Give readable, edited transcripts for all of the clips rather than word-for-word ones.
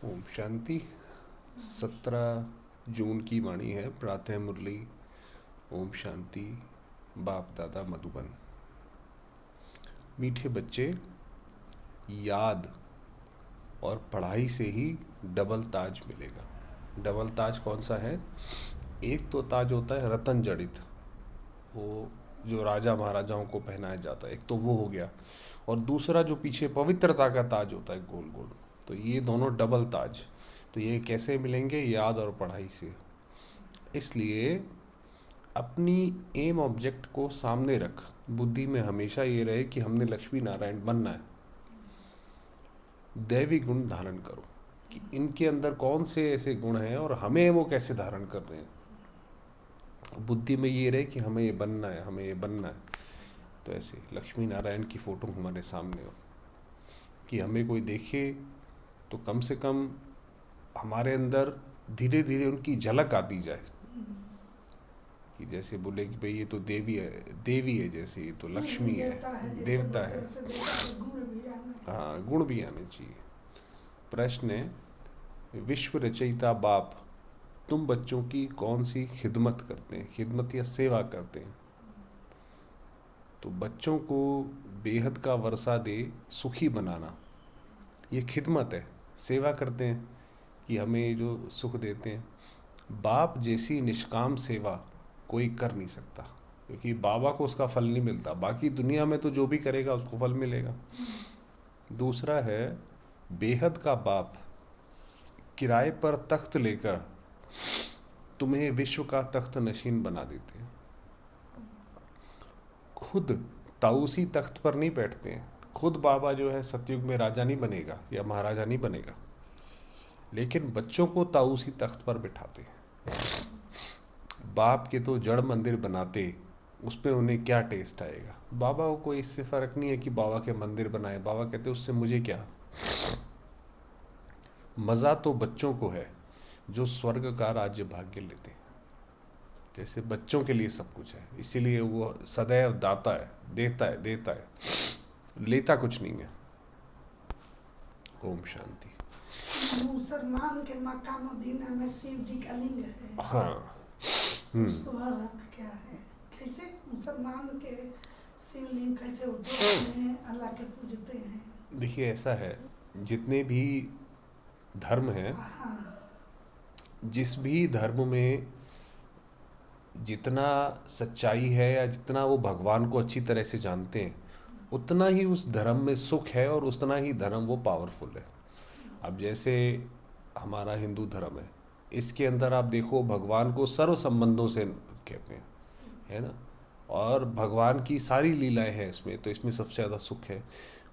ओम शांति। 17 जून की वाणी है, प्रातः मुरली। ओम शांति। बाप दादा मधुबन। मीठे बच्चे, याद और पढ़ाई से ही डबल ताज मिलेगा। डबल ताज कौन सा है? एक तो ताज होता है रतन जड़ित, वो जो राजा महाराजाओं को पहनाया जाता है, एक तो वो हो गया। और दूसरा जो पीछे पवित्रता का ताज होता है, गोल गोल। तो ये दोनों डबल ताज। तो ये कैसे मिलेंगे? याद और पढ़ाई से। इसलिए अपनी एम ऑब्जेक्ट को सामने रख, बुद्धि में हमेशा ये रहे कि हमने लक्ष्मी नारायण बनना है। दैवी गुण धारण करो कि इनके अंदर कौन से ऐसे गुण हैं और हमें वो कैसे धारण कर रहे हैं। बुद्धि में ये रहे कि हमें ये बनना है, हमें ये बनना है। तो ऐसे लक्ष्मी नारायण की फ़ोटो हमारे सामने हो कि हमें कोई देखे तो कम से कम हमारे अंदर धीरे धीरे उनकी झलक आती जाए, कि जैसे बोले कि भाई ये तो देवी है, देवी है, जैसे ये तो लक्ष्मी है, देवता है। हाँ, गुण भी आने चाहिए। प्रश्न है, विश्व रचयिता बाप, तुम बच्चों की कौन सी खिदमत करते हैं? खिदमत या सेवा करते हैं। तो बच्चों को बेहद का वर्षा दे सुखी बनाना, ये खिदमत है। सेवा करते हैं कि हमें जो सुख देते हैं। बाप जैसी निष्काम सेवा कोई कर नहीं सकता, क्योंकि बाबा को उसका फल नहीं मिलता। बाकी दुनिया में तो जो भी करेगा उसको फल मिलेगा। दूसरा है, बेहद का बाप किराए पर तख्त लेकर तुम्हें विश्व का तख्त नशीन बना देते हैं। खुद ताऊसी तख्त पर नहीं बैठते हैं। खुद बाबा जो है सतयुग में राजा नहीं बनेगा या महाराजा नहीं बनेगा, लेकिन बच्चों को ताऊसी तख्त पर बिठाते हैं। बाप के तो जड़ मंदिर बनाते, उसमें उन्हें क्या टेस्ट आएगा? बाबा को कोई इससे फर्क नहीं है कि बाबा के मंदिर बनाए। बाबा कहते उससे मुझे क्या। मज़ा तो बच्चों को है जो स्वर्ग का राज्य भाग्य लेते हैं। जैसे बच्चों के लिए सब कुछ है, इसीलिए वो सदैव दाता है, देता है, देता है, लेता कुछ नहीं है। ओम शांति। मुसलमान के मक्का मदीना में शिव जी का लिंग है। हाँ। उसको अर्थ क्या है? कैसे मुसलमान के शिवलिंग कैसे उठाते हैं, अल्लाह के पूजते हैं? देखिए, ऐसा है, जितने भी धर्म हैं, जिस भी धर्म में जितना सच्चाई है या जितना वो भगवान को अच्छी तरह से जानते हैं, उतना ही उस धर्म में सुख है और उतना ही धर्म वो पावरफुल है। अब जैसे हमारा हिंदू धर्म है, इसके अंदर आप देखो भगवान को सर्व संबंधों से कहते हैं, है ना। और भगवान की सारी लीलाएं हैं इसमें, तो इसमें सबसे ज़्यादा सुख है।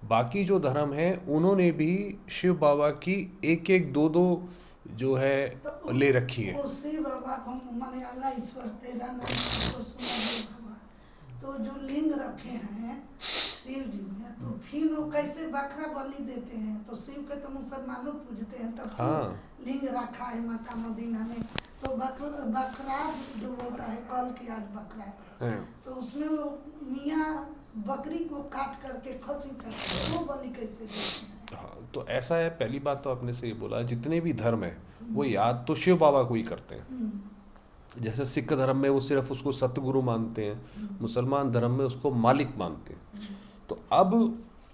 बाकी जो धर्म है उन्होंने भी शिव बाबा की एक एक दो दो जो है तो ले रखी है। शिव बाबा को माने अल्लाह ईश्वर तेरा नाम को सुना दे बाबा, तो जो लिंग रखे हैं शिव जी में, तो फिर वो कैसे बकरा बलि देते हैं? तो शिव के तो मुसलमानों पूजते हैं, तब हाँ, लिंग रखा है मक्का मदीना में। तो बकरा जो होता है, कल की आज बकरा है, तो उसमें वो मियाँ बकरी को काट करके खसी चढ़ाते हैं, वो बलि कैसे देते हैं? हाँ, तो ऐसा है। पहली बात तो आपने सही बोला, जितने भी धर्म है वो याद तो शिव बाबा को ही करते हैं। जैसे सिख धर्म में वो सिर्फ उसको सतगुरु मानते हैं, मुसलमान धर्म में उसको मालिक मानते हैं। तो अब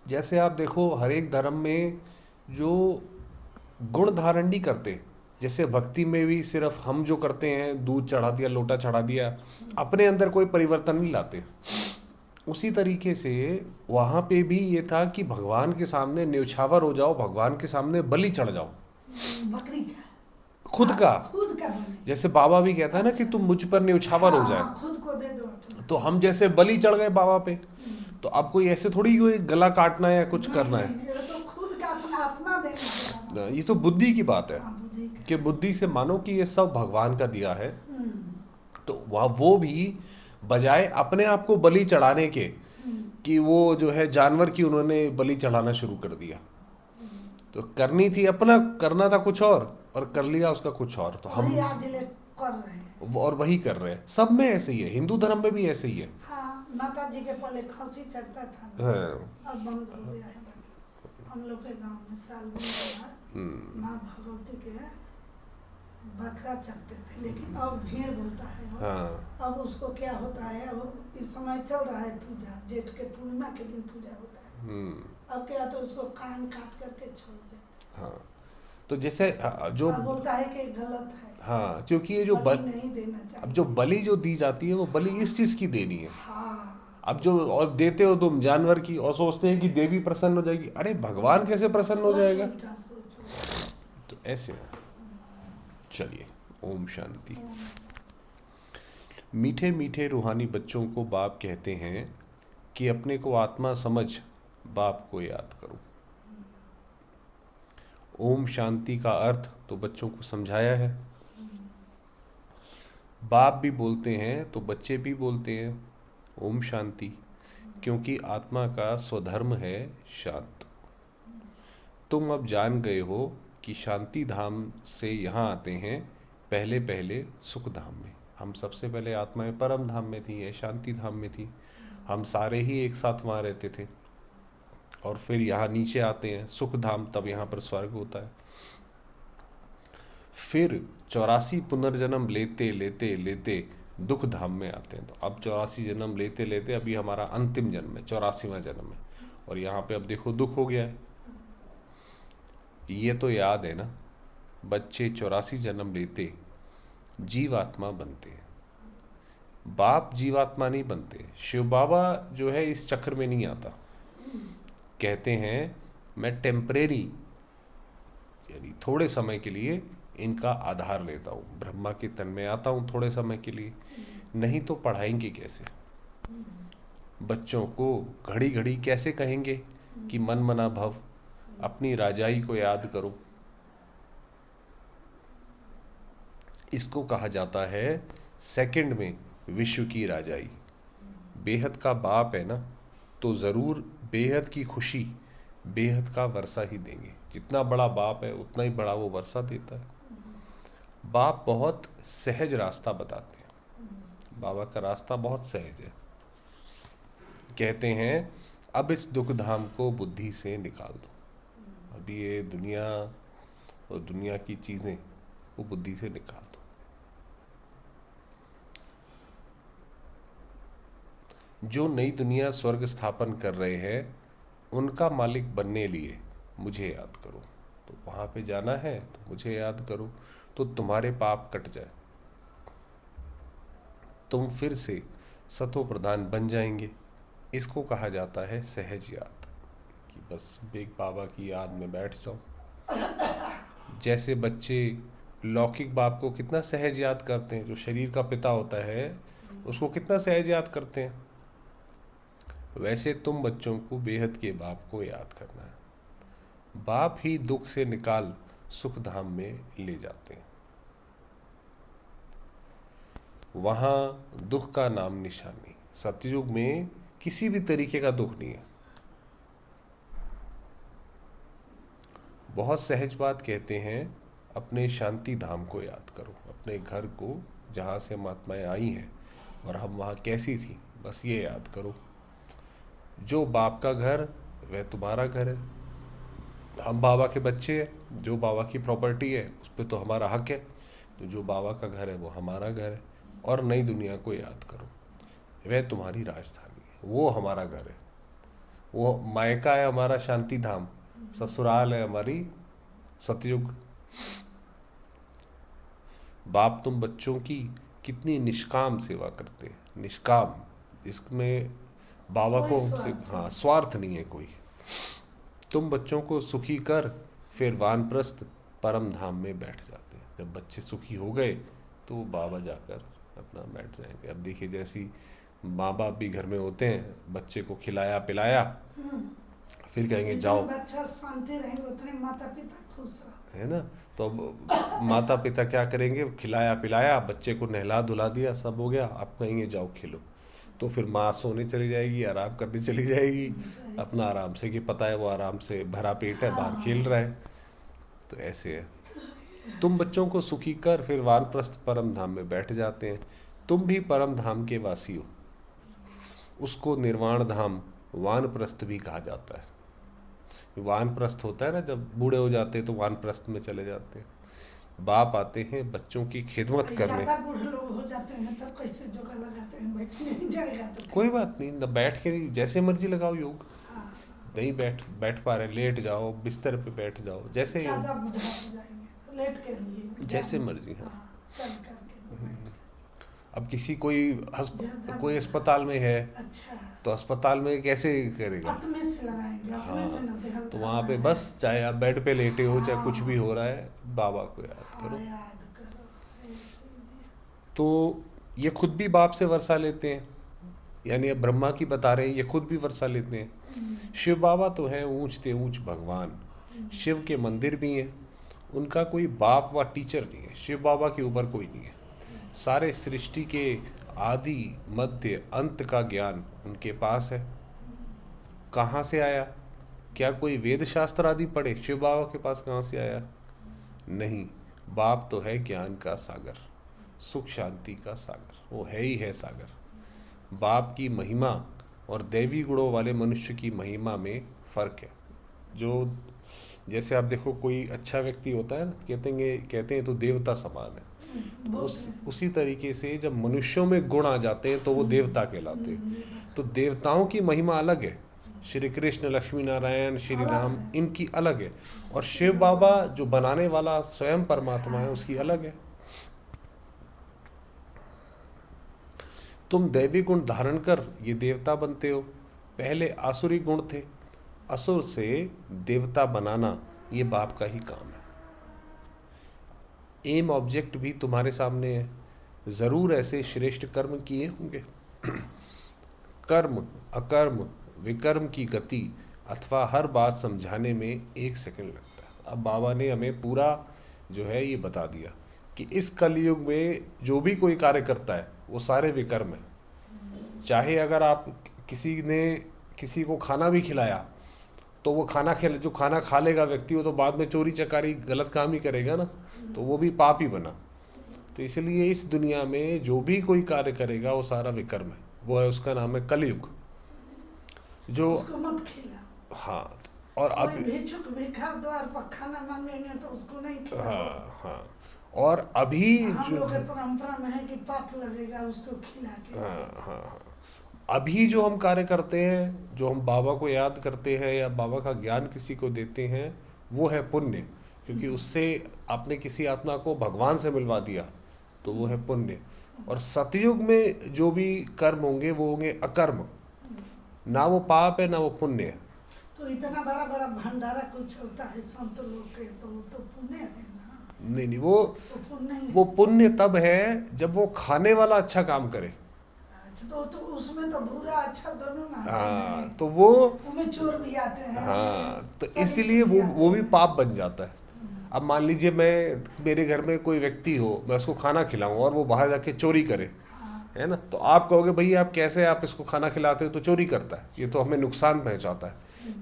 जैसे आप देखो, हर एक धर्म में जो गुण धारण नहीं करते, जैसे भक्ति में भी सिर्फ हम जो करते हैं, दूध चढ़ा दिया, लोटा चढ़ा दिया, अपने अंदर कोई परिवर्तन नहीं लाते। उसी तरीके से वहाँ पे भी ये था कि भगवान के सामने न्यौछावर हो जाओ, भगवान के सामने बलि चढ़ जाओ। बकरी का खुद का बलि। जैसे बाबा भी कहता है ना कि तुम मुझ पर न्यौछावर हो जाए, खुद को दे दो अपना। तो हम जैसे बलि चढ़ गए बाबा पे। तो अब कोई ऐसे थोड़ी कोई गला काटना है या कुछ करना है। ये तो खुद का अपना आत्मा देना है। ये तो बुद्धि की बात है बुद्धि का। कि बुद्धि से मानो कि ये सब भगवान का दिया है। तो वह वो भी बजाय अपने आप को बलि चढ़ाने के, कि वो जो है जानवर की उन्होंने बलि चढ़ाना शुरू कर दिया। तो करनी थी अपना, करना था कुछ और कर लिया उसका कुछ और। तो हम कर रहे हैं और वही कर रहे हैं। सब में ऐसे ही है, हिंदू धर्म में भी ऐसे ही है। हाँ, माता जी के पहले खसी चढ़ता था, हाँ। अब बंद हो गया है। हम लोग के गांव में साल में माँ भगवती के बकरा चढ़ते थे, लेकिन अब भेड़ बोलता है वो। हाँ अब उसको क्या होता है, अब इस समय चल रहा है पूजा, जेठ के पूर्णिमा के दिन पूजा होता है। अब क्या, तो उसको कान काट करके छोड़ देते। हाँ। तो जैसे जो अब बोलता है कि गलत है, हाँ, क्योंकि ये जो बलि नहीं देना अब जो चाहिए। बलि जो दी जाती है वो बलि इस चीज की देनी है। हाँ, अब जो और देते हो तुम जानवर की और सोचते हैं कि देवी प्रसन्न हो जाएगी, अरे भगवान कैसे प्रसन्न हो सोच जाएगा? उल्टा, सोच उल्टा। तो ऐसे है। चलिए, ओम शांति। मीठे मीठे रूहानी बच्चों को बाप कहते हैं कि अपने को आत्मा समझ बाप को याद करो। ओम शांति का अर्थ तो बच्चों को समझाया है। बाप भी बोलते हैं तो बच्चे भी बोलते हैं ओम शांति, क्योंकि आत्मा का स्वधर्म है शांत। तुम अब जान गए हो कि शांति धाम से यहाँ आते हैं, पहले पहले सुख धाम में। हम सबसे पहले आत्माएं परम धाम में थी, ये शांति धाम में थी। हम सारे ही एक साथ वहाँ रहते थे, और फिर यहाँ नीचे आते हैं सुख धाम, तब यहाँ पर स्वर्ग होता है। फिर 84 पुनर्जन्म लेते लेते लेते दुख धाम में आते हैं। तो अब 84 जन्म लेते लेते अभी हमारा अंतिम जन्म है, 84वां जन्म है, और यहाँ पे अब देखो दुख हो गया है। ये तो याद है ना, बच्चे 84 जन्म लेते जीवात्मा बनते हैं, बाप जीवात्मा नहीं बनते। शिव बाबा जो है इस चक्र में नहीं आता। कहते हैं मैं टेम्परेरी, यानी थोड़े समय के लिए इनका आधार लेता हूँ, ब्रह्मा के तन में आता हूँ थोड़े समय के लिए, नहीं तो पढ़ाएंगे कैसे बच्चों को? घड़ी घड़ी कैसे कहेंगे कि मन मना भव, अपनी राजाई को याद करो। इसको कहा जाता है सेकंड में विश्व की राजाई। बेहद का बाप है ना, तो ज़रूर बेहद की खुशी, बेहद का वर्षा ही देंगे। जितना बड़ा बाप है उतना ही बड़ा वो वर्षा देता है। बाप बहुत सहज रास्ता बताते हैं, बाबा का रास्ता बहुत सहज है। कहते हैं अब इस दुख धाम को बुद्धि से निकाल दो। अभी ये दुनिया और दुनिया की चीज़ें वो बुद्धि से निकाल दो। जो नई दुनिया स्वर्ग स्थापन कर रहे हैं उनका मालिक बनने लिए मुझे याद करो। तो वहाँ पे जाना है तो मुझे याद करो, तो तुम्हारे पाप कट जाए, तुम फिर से सतो प्रधान बन जाएंगे। इसको कहा जाता है सहज याद, कि बस एक बाबा की याद में बैठ जाओ। जैसे बच्चे लौकिक बाप को कितना सहज याद करते हैं, जो शरीर का पिता होता है उसको कितना सहज याद करते हैं, वैसे तुम बच्चों को बेहद के बाप को याद करना है। बाप ही दुख से निकाल सुख धाम में ले जाते हैं। वहाँ दुख का नाम निशान नहीं। सतयुग में किसी भी तरीके का दुख नहीं है। बहुत सहज बात कहते हैं, अपने शांति धाम को याद करो, अपने घर को जहाँ से महात्माएं आई हैं और हम वहाँ कैसी थी, बस ये याद करो। जो बाप का घर वह तुम्हारा घर है, हम बाबा के बच्चे हैं, जो बाबा की प्रॉपर्टी है उस पर तो हमारा हक है। तो जो बाबा का घर है वो हमारा घर है। और नई दुनिया को याद करो, वह तुम्हारी राजधानी है, वो हमारा घर है। वो मायका है हमारा शांति धाम, ससुराल है हमारी सतयुग। बाप तुम बच्चों की कितनी निष्काम सेवा करते हैं, निष्काम, इसमें बाबा कोई को स्वार्थ हाँ नहीं। स्वार्थ नहीं है कोई। तुम बच्चों को सुखी कर फिर वानप्रस्थ परम धाम में बैठ जाते हैं। जब बच्चे सुखी हो गए तो वो बाबा जाकर अपना बैठ जाएंगे। अब देखिए, जैसी माँ बाप भी घर में होते हैं, बच्चे को खिलाया पिलाया, फिर कहेंगे जितने जाओ, बच्चा शांति रहेंगे उतने माता पिता खुश रहते है ना। तो अब माता पिता क्या करेंगे, खिलाया पिलाया, बच्चे को नहला धुला दिया, सब हो गया, आप कहेंगे जाओ खेलो। तो फिर माँ सोने चली जाएगी, आराम करने चली जाएगी हैं। सही। अपना आराम से, कि पता है वो आराम से भरा पेट है, बाहर खेल रहा है। तो ऐसे है। तुम बच्चों को सुखी कर फिर वानप्रस्थ परम धाम में बैठ जाते हैं। तुम भी परम धाम के वासी हो। उसको निर्वाण धाम वानप्रस्थ भी कहा जाता है। वानप्रस्थ होता है ना, जब बूढ़े हो जाते हैं तो वानप्रस्थ में चले जाते हैं। बाप आते हैं बच्चों की खिदमत करने। ज्यादा बूढ़े लोग हो जाते हैं तब कैसे जोगा लगाते हैं, बैठने नहीं जाएगा तो क्या? कोई बात नहीं, ना बैठ के नहीं, जैसे मर्जी लगाओ योग। हाँ, नहीं बैठ बैठ पा रहे, लेट जाओ, बिस्तर पे बैठ जाओ, जैसे ज्यादा बूढ़ा हो जाएंगे तो लेट के लिए जैसे मर्जी। हाँ। हाँ, चल करके अब किसी कोई ज्यादा कोई अस्पताल में है अच्छा तो अस्पताल में कैसे करेगा? अतमे से लगाएंगे, अतमे से न ध्यान तो वहाँ पे करना है। बस चाहे आप बेड पे लेटे हो, चाहे कुछ हाँ। भी हो रहा है, बाबा को याद हाँ, करो। याद करो ऐसे ही। तो ये खुद भी बाप से वर्षा लेते हैं, यानी अब ब्रह्मा की बता रहे हैं, ये खुद भी वर्षा लेते हैं। शिव बाबा तो हैं ऊंचते ऊंच भगवान, शिव के मंदिर भी हैं, उनका कोई बाप व टीचर नहीं है, शिव बाबा के ऊपर कोई नहीं है। सारे सृष्टि के आदि मध्य अंत का ज्ञान उनके पास है। कहाँ से आया? क्या कोई वेद शास्त्र आदि पढ़े? शिव बाबा के पास कहाँ से आया? नहीं, बाप तो है ज्ञान का सागर, सुख शांति का सागर, वो है ही है सागर। बाप की महिमा और दैवी गुणों वाले मनुष्य की महिमा में फर्क है। जो जैसे आप देखो कोई अच्छा व्यक्ति होता है ना, कहते हैं तो देवता समान है। तो उसी तरीके से जब मनुष्यों में गुण आ जाते हैं तो वो देवता कहलाते हैं। तो देवताओं की महिमा अलग है, श्री कृष्ण, लक्ष्मी नारायण, श्री राम, इनकी अलग है। और शिव बाबा जो बनाने वाला स्वयं परमात्मा है, उसकी अलग है। तुम दैवी गुण धारण कर ये देवता बनते हो। पहले आसुरी गुण थे, असुर से देवता बनाना ये बाप का ही काम है। एम ऑब्जेक्ट भी तुम्हारे सामने है, जरूर ऐसे श्रेष्ठ कर्म किए होंगे। कर्म, अकर्म, विकर्म की गति अथवा हर बात समझाने में 1 सेकंड लगता है। अब बाबा ने हमें पूरा जो है ये बता दिया कि इस कलयुग में जो भी कोई कार्य करता है वो सारे विकर्म है। चाहे अगर आप किसी को खाना भी खिलाया तो वो जो खाना खा लेगा व्यक्ति, वो तो बाद में चोरी चकारी गलत काम ही करेगा ना, तो वो भी पाप ही बना। तो इसलिए इस दुनिया में जो भी कोई कार्य करेगा वो सारा विकर्म है, वो है, उसका नाम है कलयुग। जो उसको मत खिलाओ। हाँ, और अब कोई भिक्षुक भिखार द्वार पर खाना मांगेंगे तो उसको नहीं खिलाओ। हाँ हाँ, और अभी हम जो लोग के परंपरा में है कि पाप लगेगा उसको खिला के। हाँ हाँ हाँ, अभी जो हम कार्य करते हैं, जो हम बाबा को याद करते हैं या बाबा का ज्ञान किसी को देते हैं, वो है पुण्य, क्योंकि उससे आपने किसी आत्मा को भगवान से मिलवा दिया, तो वो है पुण्य। और सतयुग में जो भी कर्म होंगे वो होंगे अकर्म, ना वो पाप है ना वो पुण्य है। तो इतना बड़ा बड़ा भंडारा कोई चलता है संत लोग के, तो पुण्य है ना? नहीं नहीं, तो पुण्य ही वो है। पुण्य तब है जब वो खाने वाला अच्छा काम करे। अच्छा, तो उसमें तो बुरा अच्छा दोनों ना आते हाँ, हैं। तो वो उसमें चोर भी आते हैं। हाँ, तो सभी इसीलिए भी वो आते भी हैं। पाप बन जाता है। अब मान लीजिए मेरे घर में कोई व्यक्ति हो, मैं उसको खाना खिलाऊं और वो बाहर जाके चोरी करे, है ना, तो आप कहोगे भैया आप कैसे, आप इसको खाना खिलाते हो तो चोरी करता है, ये तो हमें नुकसान पहुंचाता है,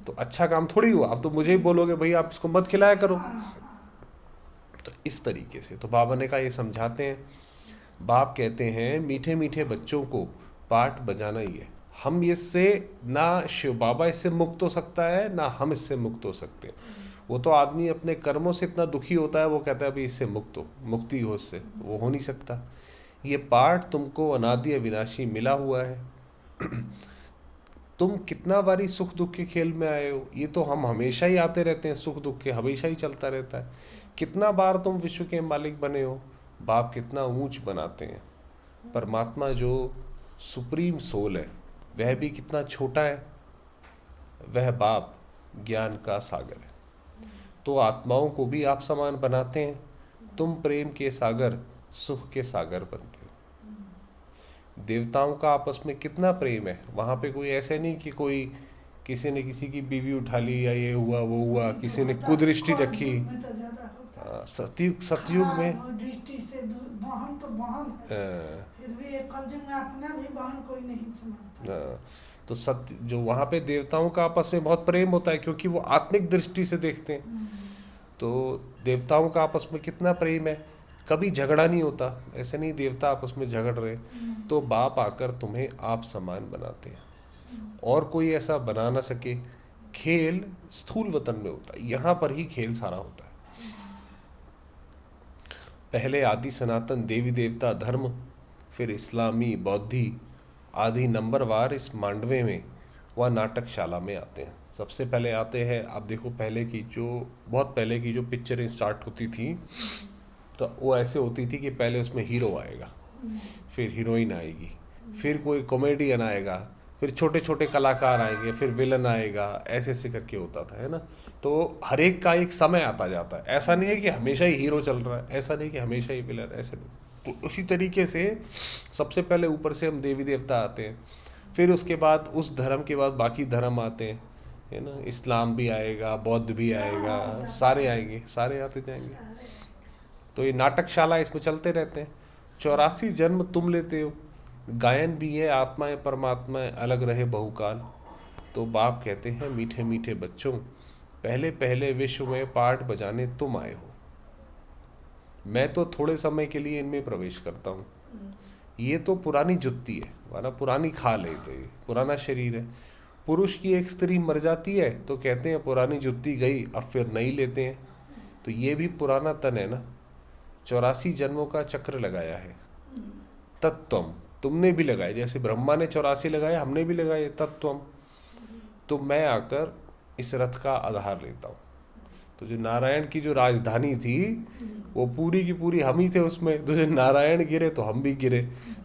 तो अच्छा काम थोड़ी हुआ। अब तो मुझे ही बोलोगे भैया आप इसको मत खिलाया करो। तो इस तरीके से तो बाबा ने कहा ये समझाते हैं। बाप कहते हैं मीठे मीठे बच्चों को पाठ बजाना ही है। हम इससे ना शिव बाबा इससे मुक्त हो सकता है ना हम इससे मुक्त हो सकते हैं। वो तो आदमी अपने कर्मों से इतना दुखी होता है, वो कहता है अभी इससे मुक्ति हो, इससे वो हो नहीं सकता। ये पाठ तुमको अनादि अविनाशी मिला हुआ है। तुम कितना बारी सुख दुख के खेल में आए हो, ये तो हम हमेशा ही आते रहते हैं, सुख दुख के हमेशा ही चलता रहता है। कितना बार तुम विश्व के मालिक बने हो, बाप कितना ऊंच बनाते हैं। परमात्मा जो सुप्रीम सोल है वह भी कितना छोटा है, वह बाप ज्ञान का सागर है। तो आत्माओं को भी आप समान बनाते हैं। तुम प्रेम के सागर, सुख के सागर बनते हो। देवताओं का आपस में कितना प्रेम है, वहाँ पे कोई ऐसे नहीं कि कोई किसी ने किसी की बीवी उठा ली या ये हुआ वो हुआ, किसी ने कुदृष्टि रखी। में तो ज्यादा होता है। सतयुग में खराब दृष्टि से बहन तो बहन है। फिर भी एक कलयुग में अपना भी बहन कोई नहीं समझता। तो सत्य जो वहाँ पे देवताओं का आपस में बहुत प्रेम होता है, क्योंकि वो आत्मिक दृष्टि से देखते हैं। तो देवताओं का आपस में कितना प्रेम है, कभी झगड़ा नहीं होता, ऐसे नहीं देवता आपस में झगड़ रहे। तो बाप आकर तुम्हें आप समान बनाते हैं, और कोई ऐसा बना ना सके खेल स्थूल वतन में होता है, यहाँ पर ही खेल सारा होता है। पहले आदि सनातन देवी देवता धर्म, फिर इस्लामी बौद्धि आदि नंबरवार इस मांडवे में व नाटकशाला में आते हैं। सबसे पहले आते हैं, आप देखो पहले की जो बहुत पहले की जो पिक्चरें स्टार्ट होती थी तो वो ऐसे होती थी कि पहले उसमें हीरो आएगा, फिर हीरोइन आएगी, फिर कोई कॉमेडियन आएगा, फिर छोटे छोटे कलाकार आएंगे, फिर विलन आएगा, ऐसे ऐसे करके होता था, है ना। तो हर एक का एक समय आता जाता है, ऐसा नहीं है कि हमेशा ही हीरो चल रहा है, ऐसा नहीं कि हमेशा ही विलन, ऐसे नहीं। तो उसी तरीके से सबसे पहले ऊपर से हम देवी देवता आते हैं, फिर उसके बाद उस धर्म के बाद बाकी धर्म आते हैं, है ना। इस्लाम भी आएगा, बौद्ध भी आएगा, सारे आएंगे, सारे आते जाएंगे। तो ये नाटकशाला इसमें चलते रहते हैं। 84 जन्म तुम लेते हो, गायन भी है आत्माएं परमात्माएं अलग रहे बहुकाल। तो बाप कहते हैं मीठे मीठे बच्चों, पहले पहले विश्व में पाठ बजाने तुम आए हो, मैं तो थोड़े समय के लिए इनमें प्रवेश करता हूँ। ये तो पुरानी जुत्ती है, वाला पुरानी खाल है, तो ये पुराना शरीर है। पुरुष की एक स्त्री मर जाती है तो कहते हैं पुरानी जुत्ती गई, अब फिर नई लेते हैं। तो ये भी पुराना तन है ना, 84 जन्मों का चक्र लगाया है। तत्वम, तुमने भी लगाए, जैसे ब्रह्मा ने 84 लगाए, हमने भी लगाए तत्वम। तो मैं आकर इस रथ का आधार लेता हूँ। तो जो नारायण की जो राजधानी थी वो पूरी की पूरी हम ही थे उसमें। तो जो नारायण गिरे तो हम भी गिरे,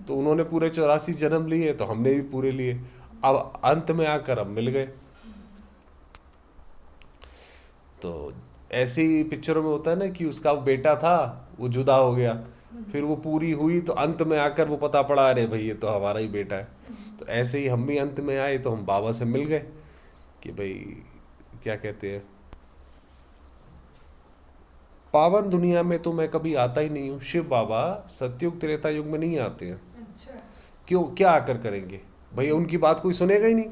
तो उन्होंने पूरे 84 जन्म लिए तो हमने भी पूरे लिए। अब अंत में आकर हम मिल गए। तो ऐसे ही पिक्चरों में होता है ना कि उसका बेटा था वो जुदा हो गया, फिर वो पूरी हुई तो अंत में आकर वो पता पड़ा अरे भाई ये तो हमारा ही बेटा है। तो ऐसे ही हम भी अंत में आए तो हम बाबा से मिल गए कि भाई क्या कहते हैं, पावन दुनिया में तो मैं कभी आता ही नहीं हूँ। शिव बाबा सतयुग त्रेता युग में नहीं आते हैं। अच्छा। क्यों, क्या आकर करेंगे भैया, उनकी बात कोई सुनेगा ही नहीं,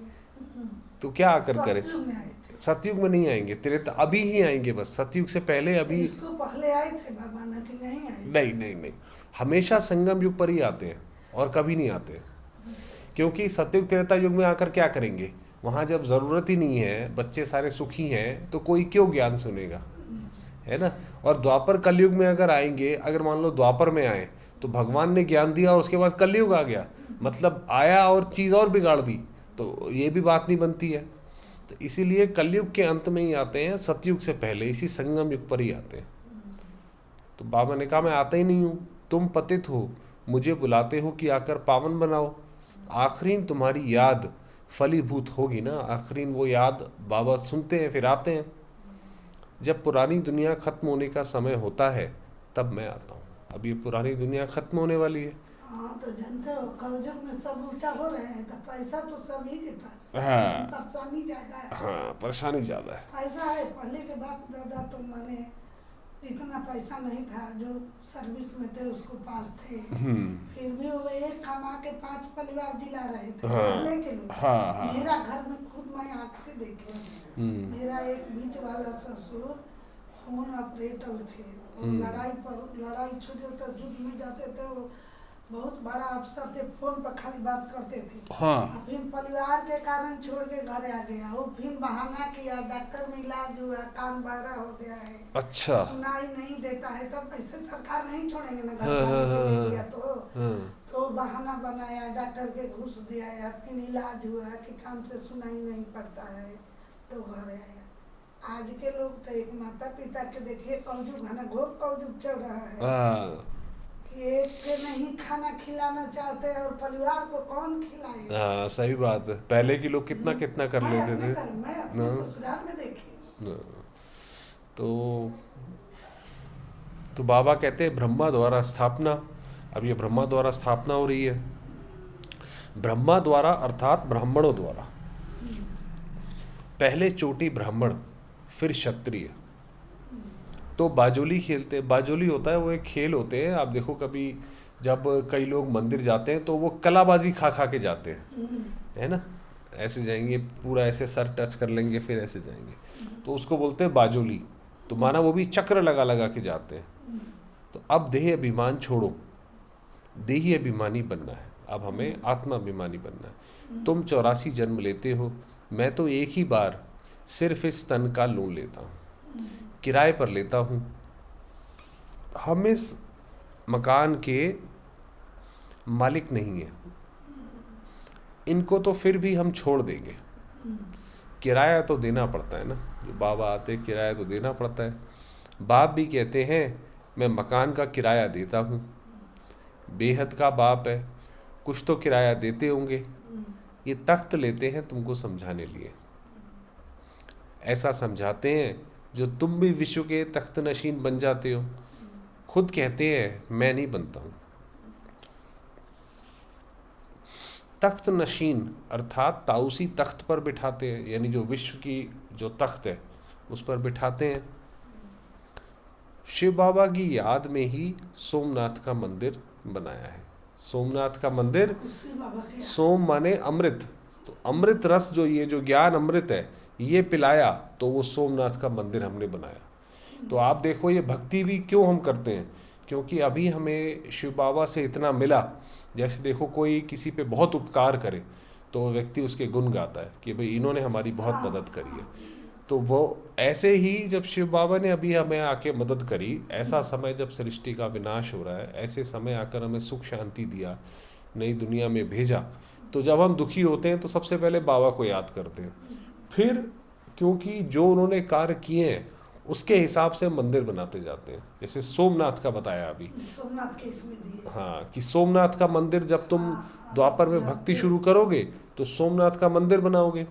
तो क्या आकर करें। सतयुग में आए थे। सतयुग में नहीं आएंगे, त्रेता अभी ही आएंगे, बस सतयुग से पहले अभी। इसको पहले आए थे बाबा ना कि नहीं आए? नहीं नहीं नहीं, हमेशा संगम युग पर ही आते हैं और कभी नहीं आते। क्योंकि सतयुग त्रेता युग में आकर क्या करेंगे, वहाँ जब ज़रूरत ही नहीं है, बच्चे सारे सुखी हैं, तो कोई क्यों ज्ञान सुनेगा, है ना। और द्वापर कलयुग में अगर आएंगे, अगर मान लो द्वापर में आए तो भगवान ने ज्ञान दिया और उसके बाद कलयुग आ गया, मतलब आया और चीज़ और बिगाड़ दी, तो ये भी बात नहीं बनती है। तो इसीलिए कलयुग के अंत में ही आते हैं, सतयुग से पहले इसी संगम युग पर ही आते हैं। तो बाबा ने कहा मैं आता ही नहीं हूँ, तुम पतित हो, मुझे बुलाते हो कि आकर पावन बनाओ। आखरीन तुम्हारी याद फलीभूत होगी ना, आखरीन वो याद बाबा सुनते हैं फिर आते हैं। जब पुरानी दुनिया खत्म होने का समय होता है तब मैं आता हूँ। अब ये पुरानी दुनिया खत्म होने वाली है। हाँ तो जानते हो कलयुग में सब उल्टा हो रहे हैं, तो पैसा तो सभी के पास है, हाँ। लेकिन परेशानी ज्यादा है। हाँ, परेशानी ज़्यादा है। पैसा है, पहले के बाप दादा तो माने इतना पैसा नहीं था, जो सर्विस में थे उसको पास थे, फिर भी वो एक कमा के 5 परिवार जिला रहे थे। हाँ, पहले के लोग। हाँ, हाँ। मेरा घर में खुद मैं आँख से देखे हूँ। मेरा एक बीच वाला ससुर फोन ऑपरेटर थे, वो लड़ाई छोटे तो युद्ध में जाते थे, वो बहुत बड़ा अफसर थे, फोन पर खाली बात करते थे। हाँ। फिर परिवार के कारण छोड़ के घर आ गया, वो फिर बहाना किया, डॉक्टर में इलाज हुआ, कान बहरा हो गया है, अच्छा। सुनाई नहीं देता है, तब ऐसे सरकार नहीं छोड़ेंगे ना, घर का दिया तो बहाना बनाया, डॉक्टर के घूस दिया, फिर इलाज हुआ कि कान से सुनाई नहीं पड़ता है, तो घर आया। आज के लोग तो एक माता पिता के देखिए कलयुग है ना, घोर कलयुग चल रहा है कि एक के नहीं खाना खिलाना चाहते हैं और परिवार को कौन खिलाए। हाँ, सही बात है। पहले के लोग कितना कितना कर लेते थे। मैं अपने ससुराल में देखी। तो बाबा कहते हैं ब्रह्मा द्वारा स्थापना। अब ये ब्रह्मा द्वारा स्थापना हो रही है, ब्रह्मा द्वारा अर्थात ब्राह्मणों द्वारा। पहले चोटी ब्राह्मण, फिर क्षत्रिय। तो बाजोली खेलते, बाजोली होता है वो एक खेल होते हैं। आप देखो कभी जब कई लोग मंदिर जाते हैं तो वो कलाबाजी खा खा के जाते हैं, है ना। ऐसे जाएंगे, पूरा ऐसे सर टच कर लेंगे, फिर ऐसे जाएंगे, तो उसको बोलते हैं बाजोली। तो माना वो भी चक्र लगा लगा के जाते हैं। तो अब देह अभिमान छोड़ो, देही अभिमानी बनना है, अब हमें आत्मा अभिमानी बनना है। तुम 84 जन्म लेते हो, मैं तो एक ही बार सिर्फ इस तन का लूं लेता हूँ, किराए पर लेता हूँ। हम इस मकान के मालिक नहीं हैं, इनको तो फिर भी हम छोड़ देंगे। किराया तो देना पड़ता है ना, जो बाबा आते किराया तो देना पड़ता है। बाप भी कहते हैं मैं मकान का किराया देता हूँ, बेहद का बाप है, कुछ तो किराया देते होंगे। ये तख्त लेते हैं तुमको समझाने लिए, ऐसा समझाते हैं जो तुम भी विश्व के तख्त नशीन बन जाते हो। खुद कहते हैं मैं नहीं बनता हूँ। तख्त नशीन अर्थात ताऊसी तख्त पर बिठाते हैं, यानी जो विश्व की जो तख्त है उस पर बिठाते हैं। शिव बाबा की याद में ही सोमनाथ का मंदिर बनाया है। सोमनाथ का मंदिर, उसी बाबा के सोम माने अमृत, तो अमृत रस जो ये जो ज्ञान अमृत है ये पिलाया, तो वो सोमनाथ का मंदिर हमने बनाया। तो आप देखो ये भक्ति भी क्यों हम करते हैं, क्योंकि अभी हमें शिव बाबा से इतना मिला। जैसे देखो कोई किसी पे बहुत उपकार करे तो वो व्यक्ति उसके गुण गाता है कि भाई इन्होंने हमारी बहुत मदद करी है। तो वो ऐसे ही जब शिव बाबा ने अभी हमें आके मदद करी, ऐसा समय जब सृष्टि का विनाश हो रहा है, ऐसे समय आकर हमें सुख शांति दिया, नई दुनिया में भेजा, तो जब हम दुखी होते हैं तो सबसे पहले बाबा को याद करते हैं। फिर क्योंकि जो उन्होंने कार्य किए हैं उसके हिसाब से मंदिर बनाते जाते हैं। जैसे सोमनाथ का बताया अभी, सोमनाथ के इसमें दिए। हाँ, कि सोमनाथ का मंदिर जब तुम द्वापर में भक्ति शुरू करोगे तो सोमनाथ का मंदिर बनाओगे,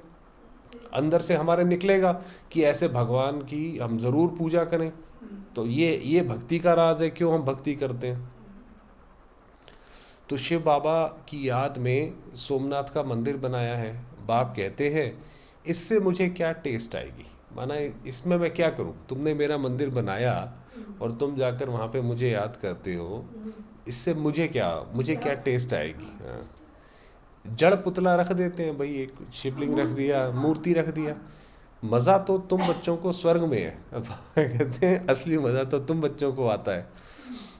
अंदर से हमारे निकलेगा कि ऐसे भगवान की हम जरूर पूजा करें। तो ये भक्ति का राज है, क्यों हम भक्ति करते हैं। तो शिव बाबा की याद में सोमनाथ का मंदिर बनाया है। बाप कहते हैं इससे मुझे क्या टेस्ट आएगी, माना इसमें मैं क्या करूं, तुमने मेरा मंदिर बनाया और तुम जाकर वहां पे मुझे याद करते हो, इससे मुझे क्या टेस्ट आएगी। हाँ। जड़ पुतला रख देते हैं भाई, एक शिवलिंग रख दिया, मूर्ति रख दिया, मज़ा तो तुम बच्चों को स्वर्ग में है। अब कहते हैं असली मज़ा तो तुम बच्चों को आता है,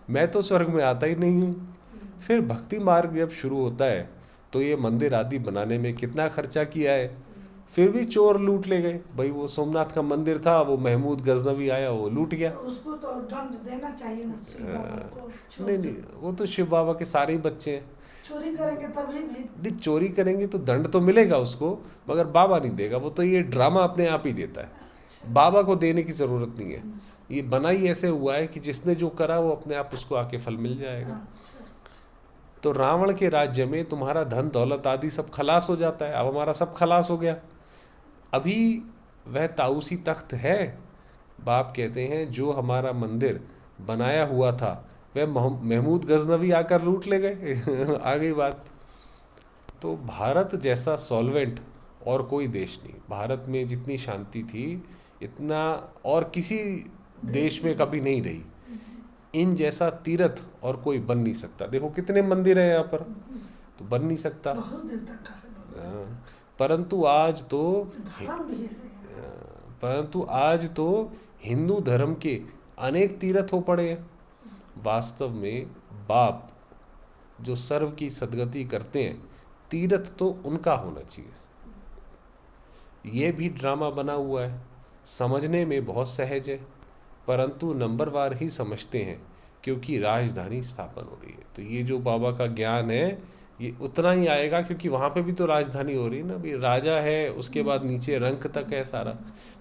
मैं तो स्वर्ग में आता ही नहीं हूँ। फिर भक्ति मार्ग जब शुरू होता है तो ये मंदिर आदि बनाने में कितना खर्चा किया है, फिर भी चोर लूट ले गए भाई। वो सोमनाथ का मंदिर था, वो महमूद गजनवी आया, वो लूट गया। तो उसको तो दंड देना चाहिए ना शिव बाबा को। नहीं नहीं, वो तो शिव बाबा के सारे ही बच्चे हैं। चोरी करेंगे तभी भी। नहीं, चोरी करेंगे तो दंड तो मिलेगा उसको, मगर बाबा नहीं देगा, वो तो ये ड्रामा अपने आप ही देता है। बाबा को देने की ज़रूरत नहीं है, ये बना ही ऐसे हुआ है कि जिसने जो करा वो अपने आप उसको आके फल मिल जाएगा। तो रावण के राज्य में तुम्हारा धन दौलत आदि सब खलास हो जाता है, अब हमारा सब खलास हो गया। अभी वह ताऊसी तख्त है। बाप कहते हैं जो हमारा मंदिर बनाया हुआ था वह महमूद गजनवी आकर लूट ले गए। आ गई बात। तो भारत जैसा सॉल्वेंट और कोई देश नहीं। भारत में जितनी शांति थी इतना और किसी देश में कभी नहीं रही। इन जैसा तीर्थ और कोई बन नहीं सकता। देखो कितने मंदिर हैं यहाँ पर, तो बन नहीं सकता। बहुत देर तक का है भगवान। हाँ, परंतु आज तो धर्म भी है। परंतु आज तो हिंदू धर्म के अनेक तीर्थ हो पड़े हैं। वास्तव में बाप जो सर्व की सदगति करते हैं, तीर्थ तो उनका होना चाहिए। ये भी ड्रामा बना हुआ है, समझने में बहुत सहज है, परंतु नंबरवार ही समझते हैं क्योंकि राजधानी स्थापन हो रही है। तो ये जो बाबा का ज्ञान है ये उतना ही आएगा क्योंकि वहाँ पे भी तो राजधानी हो रही है ना, भी राजा है, उसके बाद नीचे रंक तक है सारा।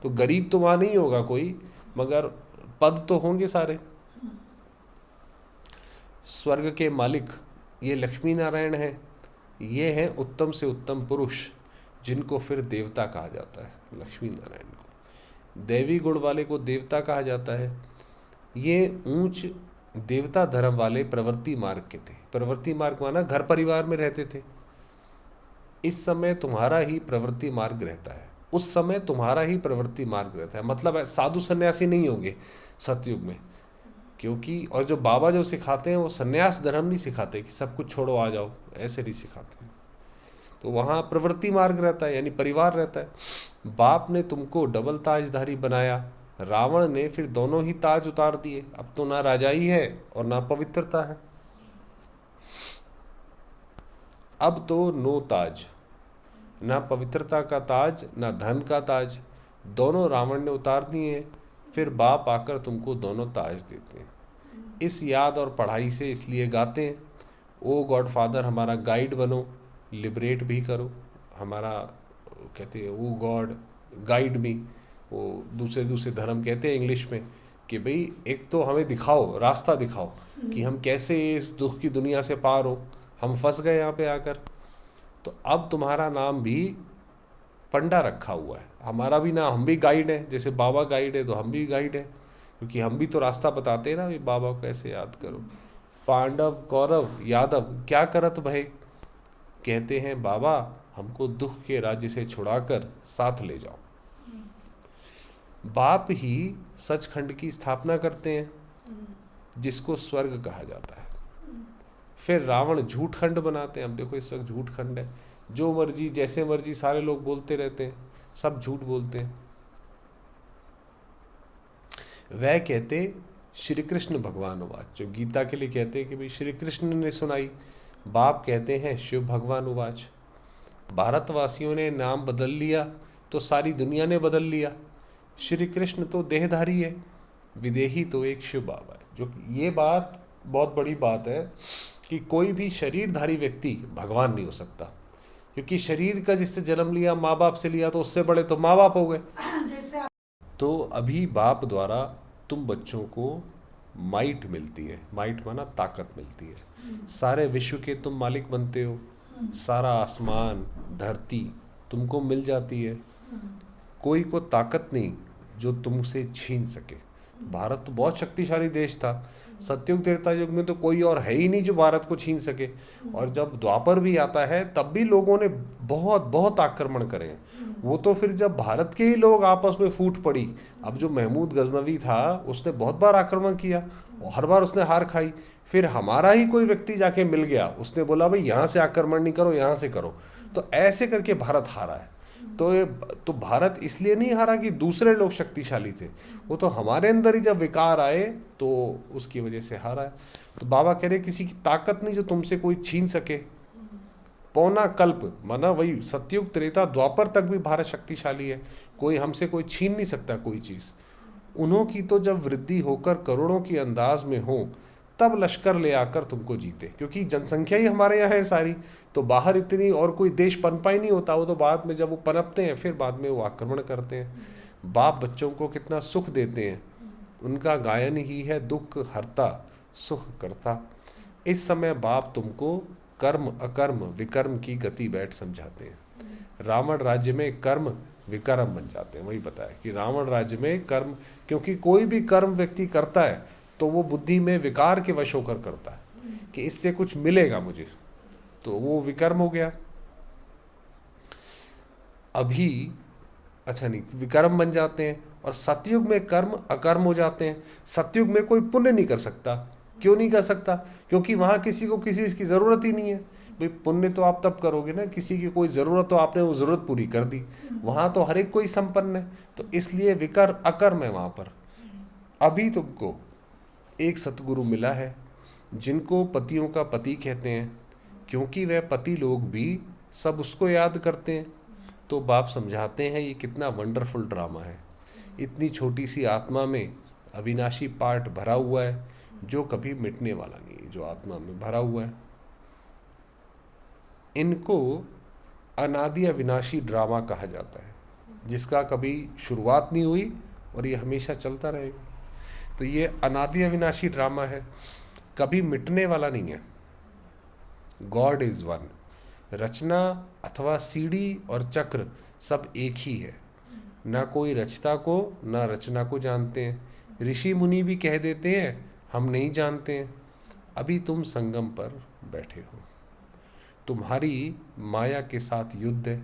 तो गरीब तो वहाँ नहीं होगा कोई, मगर पद तो होंगे सारे। स्वर्ग के मालिक ये लक्ष्मी नारायण हैं। ये हैं उत्तम से उत्तम पुरुष जिनको फिर देवता कहा जाता है। लक्ष्मी नारायण को दैवी गुण वाले को देवता कहा जाता है। ये ऊंच देवता धर्म वाले प्रवृत्ति मार्ग के थे। प्रवृत्ति मार्ग माना घर परिवार में रहते थे। इस समय तुम्हारा ही प्रवृत्ति मार्ग रहता है, उस समय तुम्हारा ही प्रवृत्ति मार्ग रहता है। मतलब साधु सन्यासी नहीं होंगे सतयुग में, क्योंकि और जो बाबा जो सिखाते हैं वो सन्यास धर्म नहीं सिखाते कि सब कुछ छोड़ो आ जाओ, ऐसे नहीं सिखाते। तो वहाँ प्रवृत्ति मार्ग रहता है, यानी परिवार रहता है। बाप ने तुमको डबल ताजधारी बनाया, रावण ने फिर दोनों ही ताज उतार दिए। अब तो ना राजाई है और ना पवित्रता है। अब तो नो ताज, ना पवित्रता का ताज, ना धन का ताज। दोनों रावण ने उतार दिए हैं, फिर बाप आकर तुमको दोनों ताज देते हैं। इस याद और पढ़ाई से इसलिए गाते हैं, ओ गॉड फादर हमारा गाइड बनो, लिबरेट भी करो हमारा, कहते हैं ओ गॉड गाइड मी, वो दूसरे दूसरे धर्म कहते हैं इंग्लिश में कि भाई एक तो हमें दिखाओ, रास्ता दिखाओ कि हम कैसे इस दुख की दुनिया से पार हो, हम फंस गए यहाँ पे आकर। तो अब तुम्हारा नाम भी पंडा रखा हुआ है, हमारा भी नाम, हम भी गाइड है, जैसे बाबा गाइड है तो हम भी गाइड है, क्योंकि हम भी तो रास्ता बताते हैं ना, भाई बाबा को कैसे याद करो। पांडव कौरव यादव क्या करत भय, कहते हैं बाबा हमको दुख के राज्य से छुड़ाकर साथ ले जाओ। बाप ही सचखंड की स्थापना करते हैं, जिसको स्वर्ग कहा जाता है। फिर रावण झूठ खंड बनाते हैं। अब देखो इस वक्त झूठ खंड है, जो मर्जी जैसे मर्जी सारे लोग बोलते रहते हैं, सब झूठ बोलते हैं। वह कहते श्री कृष्ण भगवान उवाच, जो गीता के लिए कहते हैं कि भाई श्री कृष्ण ने सुनाई। बाप कहते हैं शिव भगवान उवाच। भारतवासियों ने नाम बदल लिया तो सारी दुनिया ने बदल लिया। श्री कृष्ण तो देहधारी है, विदेही तो एक शिव बाबा है। जो ये बात बहुत बड़ी बात है कि कोई भी शरीरधारी व्यक्ति भगवान नहीं हो सकता, क्योंकि शरीर का जिससे जन्म लिया माँ बाप से लिया, तो उससे बड़े तो माँ बाप हो गए। जैसे तो अभी बाप द्वारा तुम बच्चों को माइट मिलती है, माइट माना ताकत मिलती है, सारे विश्व के तुम मालिक बनते हो, सारा आसमान धरती तुमको मिल जाती है, कोई को ताकत नहीं जो तुमसे छीन सके। भारत तो बहुत शक्तिशाली देश था, सतयुग त्रेता युग में तो कोई और है ही नहीं जो भारत को छीन सके। और जब द्वापर भी आता है तब भी लोगों ने बहुत बहुत आक्रमण करे हैं। वो तो फिर जब भारत के ही लोग आपस में फूट पड़ी, अब जो महमूद गजनवी था उसने बहुत बार आक्रमण किया और हर बार उसने हार खाई। फिर हमारा ही कोई व्यक्ति जाके मिल गया, उसने बोला भाई यहाँ से आक्रमण नहीं करो, यहाँ से करो, तो ऐसे करके भारत हारा है। तो भारत इसलिए नहीं हारा कि दूसरे लोग शक्तिशाली थे, वो तो हमारे अंदर ही जब विकार आए तो उसकी वजह से हारा है। तो बाबा कह रहे किसी की ताकत नहीं जो तुमसे कोई छीन सके। पौना कल्प माना वही सतयुग त्रेता द्वापर तक भी भारत शक्तिशाली है, कोई हमसे कोई छीन नहीं सकता कोई चीज़। उन्हों की तो जब वृद्धि होकर करोड़ों की अंदाज में हो तब लश्कर ले आकर तुमको जीते, क्योंकि जनसंख्या ही हमारे यहाँ है सारी, तो बाहर इतनी और कोई देश पनपा ही नहीं होता, वो तो बाद में जब वो पनपते हैं फिर बाद में वो आक्रमण करते हैं। बाप बच्चों को कितना सुख देते हैं, उनका गायन ही है दुख हरता सुख करता। इस समय बाप तुमको कर्म अकर्म विकर्म की गति बैठ समझाते हैं। रावण राज्य में कर्म विकर्म बन जाते हैं, वही बताया कि रावण राज्य में कर्म, क्योंकि कोई भी कर्म व्यक्ति करता है तो वो बुद्धि में विकार के वश होकर करता है कि इससे कुछ मिलेगा मुझे, तो वो विकर्म हो गया। अभी अच्छा नहीं, विकर्म बन जाते हैं। और सतयुग में कर्म अकर्म हो जाते हैं। सतयुग में कोई पुण्य नहीं कर सकता। क्यों नहीं कर सकता? क्योंकि वहाँ किसी को किसी चीज़ की ज़रूरत ही नहीं है। भाई पुण्य तो आप तब करोगे ना, किसी की कोई ज़रूरत तो आपने वो ज़रूरत पूरी कर दी, वहाँ तो हर एक कोई संपन्न है, तो इसलिए विकर अकर्म है वहाँ पर। अभी तुमको एक सतगुरु मिला है जिनको पतियों का पति कहते हैं, क्योंकि वह पति लोग भी सब उसको याद करते हैं। तो बाप समझाते हैं ये कितना वंडरफुल ड्रामा है। इतनी छोटी सी आत्मा में अविनाशी पार्ट भरा हुआ है जो कभी मिटने वाला नहीं है, जो आत्मा में भरा हुआ है। इनको अनादि अविनाशी ड्रामा कहा जाता है, जिसका कभी शुरुआत नहीं हुई और ये हमेशा चलता रहेगा। तो ये अनादि अविनाशी ड्रामा है, कभी मिटने वाला नहीं है। God is one. रचना अथवा सीढ़ी और चक्र सब एक ही है। ना कोई रचता को ना रचना को जानते हैं। ऋषि मुनि भी कह देते हैं हम नहीं जानते हैं। अभी तुम संगम पर बैठे हो, तुम्हारी माया के साथ युद्ध है,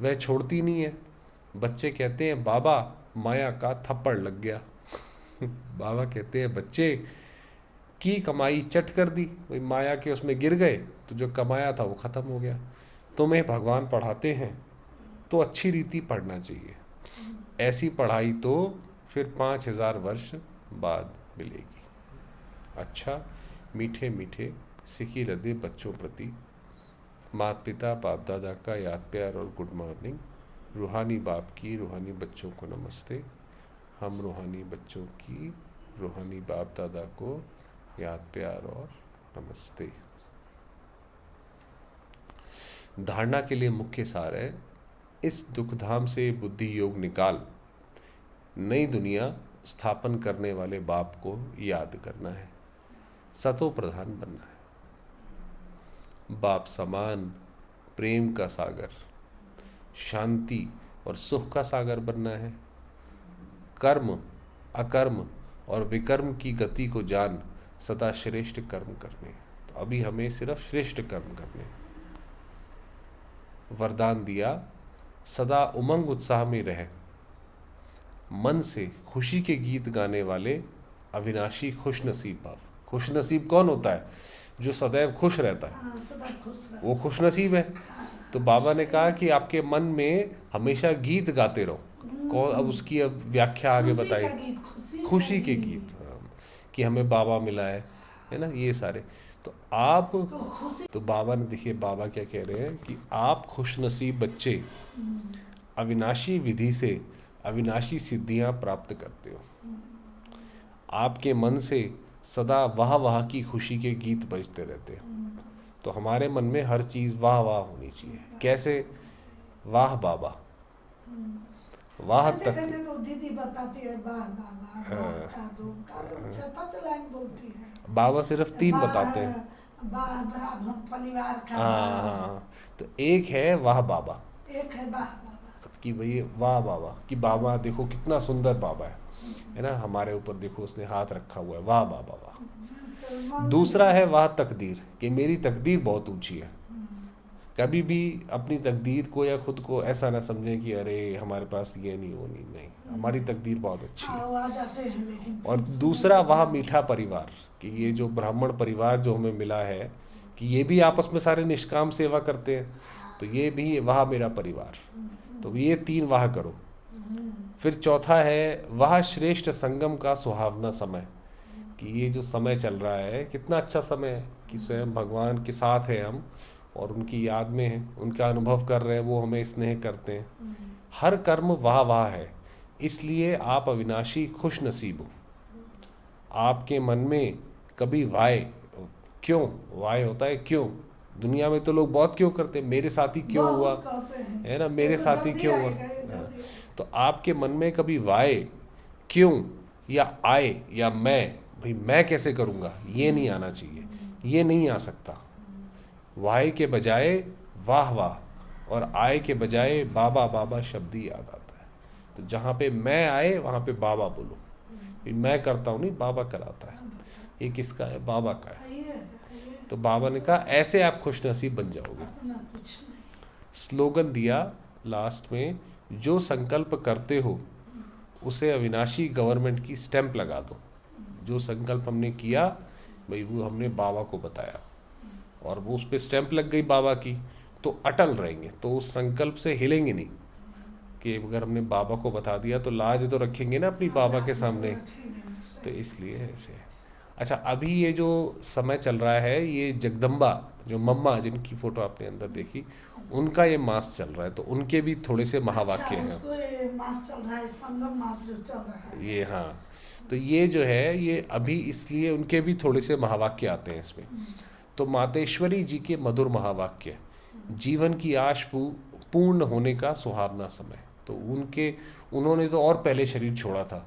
वह छोड़ती नहीं है। बच्चे कहते हैं बाबा माया का थप्पड़ लग गया। बाबा कहते हैं बच्चे की कमाई चट कर दी, भाई माया के उसमें गिर गए तो जो कमाया था वो ख़त्म हो गया। तुम्हें भगवान पढ़ाते हैं तो अच्छी रीति पढ़ना चाहिए, ऐसी पढ़ाई तो फिर 5000 वर्ष बाद मिलेगी। अच्छा मीठे मीठे सिकी हृदय बच्चों प्रति माता पिता बाप दादा का याद प्यार और गुड मॉर्निंग। रूहानी बाप की रूहानी बच्चों को नमस्ते। हम रूहानी बच्चों की रूहानी बाप दादा को याद प्यार और नमस्ते। धारणा के लिए मुख्य सार है, इस दुखधाम से बुद्धि योग निकाल, नई दुनिया स्थापन करने वाले बाप को याद करना है, सतो प्रधान बनना है। बाप समान प्रेम का सागर, शांति और सुख का सागर बनना है। कर्म अकर्म और विकर्म की गति को जान सदा श्रेष्ठ कर्म करने। तो अभी हमें सिर्फ श्रेष्ठ कर्म करने। वरदान दिया, सदा उमंग उत्साह में रह, मन से खुशी के गीत गाने वाले अविनाशी खुशनसीब भाव। खुशनसीब कौन होता है? जो सदैव खुश रहता है, हाँ, सदा खुश रहो। वो खुशनसीब है। तो बाबा ने कहा कि आपके मन में हमेशा गीत गाते रहो। कौन? अब उसकी अब व्याख्या आगे खुशी बताई। का गीत, खुशी के गीत, हाँ, कि हमें बाबा मिला है ना, ये सारे। तो आप तो खुशी तो बाबा ने, देखिए बाबा क्या कह रहे हैं कि आप खुशनसीब बच्चे अविनाशी विधि से अविनाशी सिद्धियां प्राप्त करते हो। आपके मन से सदा वाह वाह की खुशी के गीत बजते रहते हैं। तो हमारे मन में हर चीज़ वाह वाह होनी चाहिए। कैसे? वाह बाबा, वाह कैसे तक। कैसे तो दीदी बताती है, वाह बाबा, वाह का दो, चार पांच लाइन बोलती है। बाबा सिर्फ 3 वाह, बताते हैं। वाह ब्राह्मण परिवार का हाँ वाह। हाँ। तो एक है वाह बाबा, एक है वाह बाबा। कि भाई वाह बाबा, कि बाबा देखो कितना सुंदर बाबा है ना, हमारे ऊपर देखो उसने हाथ रखा हुआ है, वाह बाबा वाह। दूसरा है वाह तकदीर, कि मेरी तकदीर बहुत ऊंची है। कभी भी अपनी तकदीर को या खुद को ऐसा ना समझें कि अरे हमारे पास ये नहीं, वो नहीं, हमारी तकदीर बहुत अच्छी है। आ जाते हैं लेकिन और दूसरा वाह मीठा परिवार, कि ये जो ब्राह्मण परिवार जो हमें मिला है, कि ये भी आपस में सारे निष्काम सेवा करते हैं। तो ये भी वाह मेरा परिवार। तो ये 3 वाह करो। फिर चौथा है वाह श्रेष्ठ संगम का सुहावना समय, कि ये जो समय चल रहा है कितना अच्छा समय है, कि स्वयं भगवान के साथ है हम और उनकी याद में हैं, उनका अनुभव कर रहे हैं, वो हमें स्नेह करते हैं। हर कर्म वाह वाह है, इसलिए आप अविनाशी खुश नसीब हो। आपके मन में कभी वाय, क्यों वाय होता है, क्यों? दुनिया में तो लोग बहुत क्यों करते हैं, मेरे साथ ही क्यों हुआ, बहुत कहते हैं। है ना, ये मेरे तो साथ ही जल्दी क्यों हुआ। आएगा, ये हाँ। जल्दी आएगा। तो आपके मन में कभी वाय, क्यों या आए या मैं, भाई मैं कैसे करूँगा, ये नहीं आना चाहिए, ये नहीं आ सकता। वाय के बजाय वाह वाह और आय के बजाय बाबा बाबा शब्द ही याद आता है। तो जहाँ पे मैं आए वहाँ पे बाबा बोलो। भाई मैं करता हूँ नहीं, बाबा कराता है। ये किसका है? बाबा का है। आइए, तो बाबा ने कहा ऐसे आप खुश नसीब बन जाओगे। अपना कुछ नहीं। स्लोगन दिया लास्ट में, जो संकल्प करते हो उसे अविनाशी गवर्नमेंट की स्टैंप लगा दो। जो संकल्प हमने किया भाई वो हमने बाबा को बताया और वो उस पर स्टैंप लग गई बाबा की, तो अटल रहेंगे, तो उस संकल्प से हिलेंगे नहीं। कि अगर हमने बाबा को बता दिया तो लाज तो रखेंगे ना अपनी बाबा के सामने। तो इसलिए ऐसे है। अच्छा, अभी ये जो समय चल रहा है, ये जगदम्बा जो मम्मा जिनकी फोटो आपने अंदर देखी, उनका ये मास चल रहा है। तो उनके भी थोड़े से महावाक्य हैं। उसको ये मास चल रहा है, संगम मास जो चल रहा है। ये हाँ, तो ये जो है ये अभी इसलिए उनके भी थोड़े से महावाक्य आते हैं इसमें। तो मातेश्वरी जी के मधुर महावाक्य, जीवन की आश पूर्ण होने का सुहावना समय। तो उन्होंने तो और पहले शरीर छोड़ा था,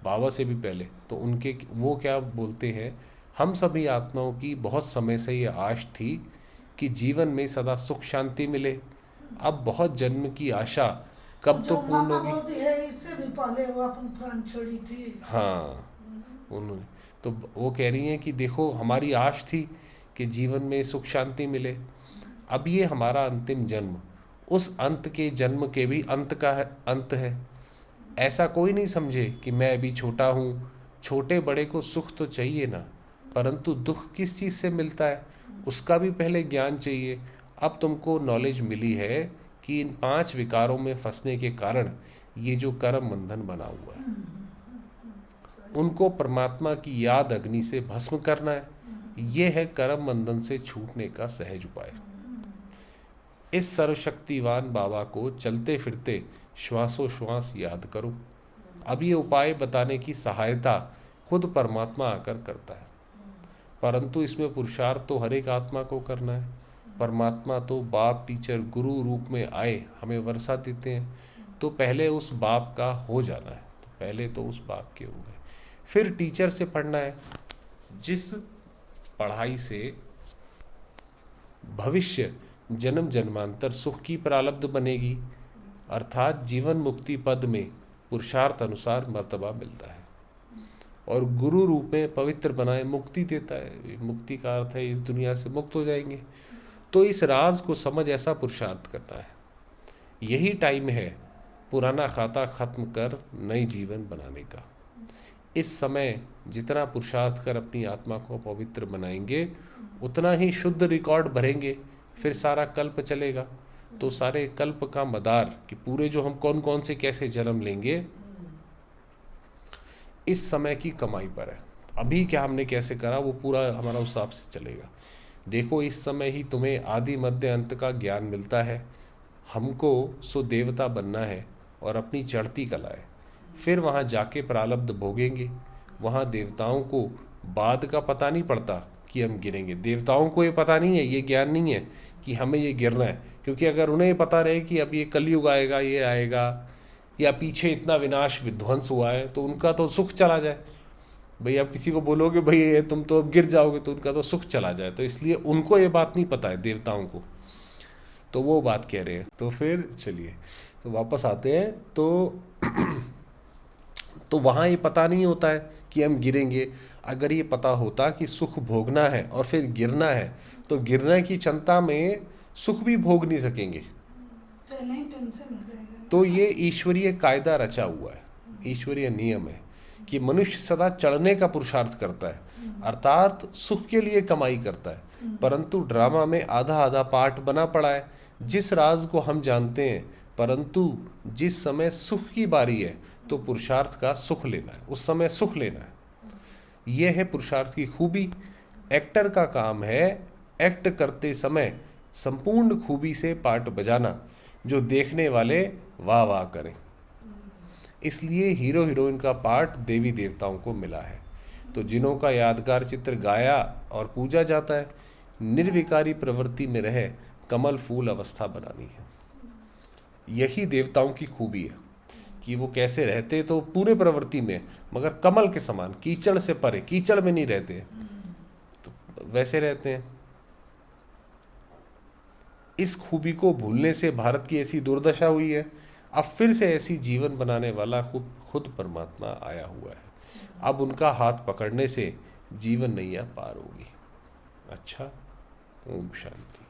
बाबा से भी पहले। तो उनके वो क्या बोलते हैं, हम सभी आत्माओं की बहुत समय से ये आश थी कि जीवन में सदा सुख शांति मिले। अब बहुत जन्म की आशा कब तो जो पूर्ण मामा होगी। बोलती है, इससे भी पहले वो अपन प्राण छोड़ी थी। हाँ, उन्होंने तो वो कह रही हैं कि देखो हमारी आश थी कि जीवन में सुख शांति मिले। अब ये हमारा अंतिम जन्म, उस अंत के जन्म के भी अंत का अंत है। ऐसा कोई नहीं समझे कि मैं अभी छोटा हूँ, छोटे बड़े को सुख तो चाहिए ना, परंतु दुख किस चीज़ से मिलता है उसका भी पहले ज्ञान चाहिए। अब तुमको नॉलेज मिली है कि इन 5 विकारों में फंसने के कारण ये जो कर्म बंधन बना हुआ है, उनको परमात्मा की याद अग्नि से भस्म करना है। ये है कर्म बंधन से छूटने का सहज उपाय। इस सर्वशक्तिवान बाबा को चलते फिरते श्वासोश्वास याद करो। अब ये उपाय बताने की सहायता खुद परमात्मा आकर करता है, परंतु इसमें पुरुषार्थ तो हर एक आत्मा को करना है। परमात्मा तो बाप, टीचर, गुरु रूप में आए हमें वर्षा देते हैं, तो पहले उस बाप का हो जाना है। तो पहले तो उस बाप के हो गए, फिर टीचर से पढ़ना है, जिस पढ़ाई से भविष्य जन्म जन्मांतर सुख की प्रारब्ध बनेगी, अर्थात जीवन मुक्ति पद में पुरुषार्थ अनुसार मर्तबा मिलता है। और गुरु रूप में पवित्र बनाए मुक्ति देता है। मुक्ति का अर्थ है इस दुनिया से मुक्त हो जाएंगे। तो इस राज को समझ ऐसा पुरुषार्थ करना है। यही टाइम है पुराना खाता खत्म कर नई जीवन बनाने का। इस समय जितना पुरुषार्थ कर अपनी आत्मा को पवित्र बनाएंगे, उतना ही शुद्ध रिकॉर्ड भरेंगे। फिर सारा कल्प चलेगा, तो सारे कल्प का मदार कि पूरे जो हम कौन कौन से कैसे जन्म लेंगे, इस समय की कमाई पर है। अभी क्या हमने कैसे करा वो पूरा हमारा उस हिसाब से चलेगा। देखो, इस समय ही तुम्हें आदि मध्य अंत का ज्ञान मिलता है। हमको सो देवता बनना है और अपनी चढ़ती कला है। फिर वहाँ जाके प्रारब्ध भोगेंगे। वहाँ देवताओं को बाद का पता नहीं पड़ता कि हम गिरेंगे। देवताओं को ये पता नहीं है, ये ज्ञान नहीं है कि हमें ये गिरना है। क्योंकि अगर उन्हें पता रहे कि अब ये कलयुग आएगा, ये आएगा, या पीछे इतना विनाश विध्वंस हुआ है, तो उनका तो सुख चला जाए। भाई आप किसी को बोलोगे भाई ये तुम तो अब गिर जाओगे, तो उनका तो सुख चला जाए। तो इसलिए उनको ये बात नहीं पता है, देवताओं को। तो वो बात कह रहे हैं। तो फिर चलिए, तो वापस आते हैं। तो वहाँ ये पता नहीं होता है कि हम गिरेंगे। अगर ये पता होता कि सुख भोगना है और फिर गिरना है, तो गिरने की चिंता में सुख भी भोग नहीं सकेंगे। तो नहीं टेंशन हो जाएगा। तो ये ईश्वरीय कायदा रचा हुआ है, ईश्वरीय नियम है कि मनुष्य सदा चढ़ने का पुरुषार्थ करता है, अर्थात सुख के लिए कमाई करता है। परंतु ड्रामा में आधा आधा पार्ट बना पड़ा है। जिस राज को हम जानते हैं, परंतु जिस समय सुख की बारी है तो पुरुषार्थ का सुख लेना है, उस समय सुख लेना है। यह है पुरुषार्थ की खूबी। एक्टर का काम है एक्ट करते समय संपूर्ण खूबी से पार्ट बजाना, जो देखने वाले वाह वाह करें। इसलिए हीरो हीरोइन का पार्ट देवी देवताओं को मिला है। तो जिन्हों का यादगार चित्र गाया और पूजा जाता है, निर्विकारी प्रवृत्ति में रहे कमल फूल अवस्था बनानी है। यही देवताओं की खूबी है कि वो कैसे रहते, तो पूरे प्रवृत्ति में, मगर कमल के समान, कीचड़ से परे, कीचड़ में नहीं रहते, तो वैसे रहते हैं। इस खूबी को भूलने से भारत की ऐसी दुर्दशा हुई है। अब फिर से ऐसी जीवन बनाने वाला खुद परमात्मा आया हुआ है। अब उनका हाथ पकड़ने से जीवन नैया पार होगी। अच्छा, ओम शांति।